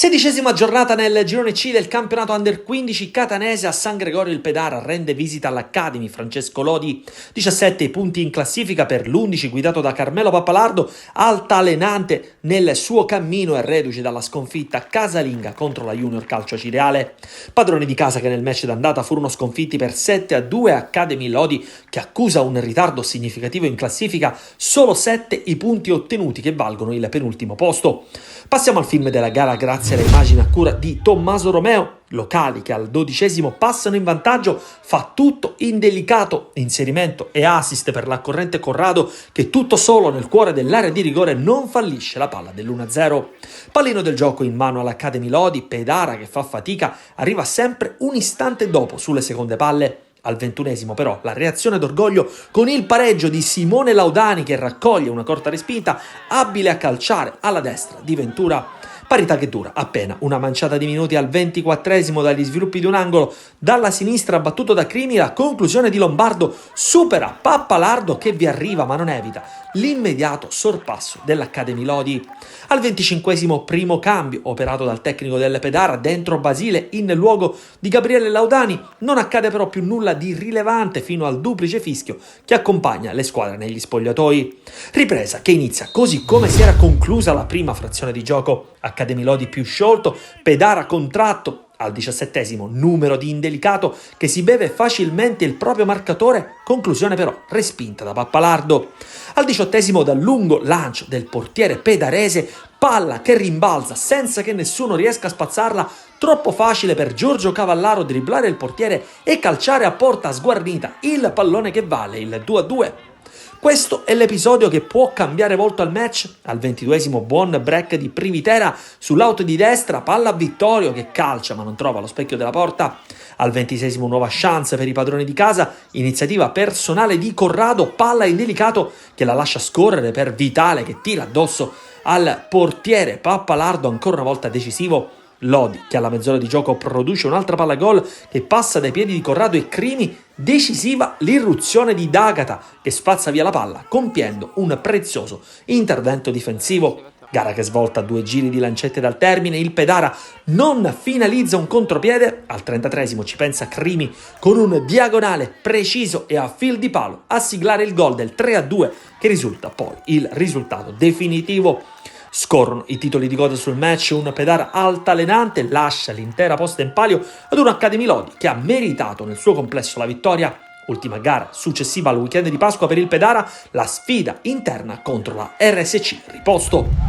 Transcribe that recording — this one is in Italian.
16ª giornata nel girone C del campionato Under 15 catanese. A San Gregorio il Pedara rende visita all'Academy Francesco Lodi. 17 punti in classifica per l'11 guidato da Carmelo Pappalardo, altalenante nel suo cammino e reduce dalla sconfitta casalinga contro la Junior Calcio Cireale. Padroni di casa che nel match d'andata furono sconfitti per 7-2. Academy Lodi che accusa un ritardo significativo in classifica, solo 7 i punti ottenuti che valgono il penultimo posto. Passiamo al film della gara grazie alle immagini a cura di Tommaso Romeo. Locali che al 12° passano in vantaggio, fa tutto in delicato inserimento e assist per l'accorrente Corrado che tutto solo nel cuore dell'area di rigore non fallisce la palla dell'1-0. Pallino del gioco in mano all'Academy Lodi, Pedara che fa fatica arriva sempre un istante dopo sulle seconde palle. Al 21° però la reazione d'orgoglio con il pareggio di Simone Laudani che raccoglie una corta respinta, abile a calciare alla destra di Ventura. Parità che dura appena una manciata di minuti. Al 24° dagli sviluppi di un angolo dalla sinistra battuto da Crimi, la conclusione di Lombardo supera Pappalardo che vi arriva ma non evita l'immediato sorpasso dell'Academy Lodi. Al 25° primo cambio operato dal tecnico del Pedara dentro Basile in luogo di Gabriele Laudani. Non accade però più nulla di rilevante fino al duplice fischio che accompagna le squadre negli spogliatoi. Ripresa che inizia così come si era conclusa la prima frazione di gioco. Academy Lodi più sciolto, Pedara contratto. Al 17° numero di indelicato che si beve facilmente il proprio marcatore, conclusione però respinta da Pappalardo. Al 18° dal lungo lancio del portiere pedarese, palla che rimbalza senza che nessuno riesca a spazzarla, troppo facile per Giorgio Cavallaro dribblare il portiere e calciare a porta sguarnita il pallone che vale il 2-2. Questo è l'episodio che può cambiare volto al match. Al 22° buon break di Privitera sull'auto di destra, palla a Vittorio che calcia ma non trova lo specchio della porta. Al 26° nuova chance per i padroni di casa, iniziativa personale di Corrado, palla indelicato che la lascia scorrere per Vitale che tira addosso al portiere. Pappalardo ancora una volta decisivo. Lodi che alla mezz'ora di gioco produce un'altra palla gol che passa dai piedi di Corrado e Crimi, decisiva l'irruzione di D'Agata che spazza via la palla compiendo un prezioso intervento difensivo. Gara che svolta a 2 giri di lancette dal termine, il Pedara non finalizza un contropiede. Al 33° ci pensa Crimi con un diagonale preciso e a fil di palo a siglare il gol del 3-2 che risulta poi il risultato definitivo. Scorrono i titoli di coda sul match, un Pedara altalenante lascia l'intera posta in palio ad un Academy Lodi che ha meritato nel suo complesso la vittoria. Ultima gara successiva al weekend di Pasqua per il Pedara, la sfida interna contro la RSC Riposto.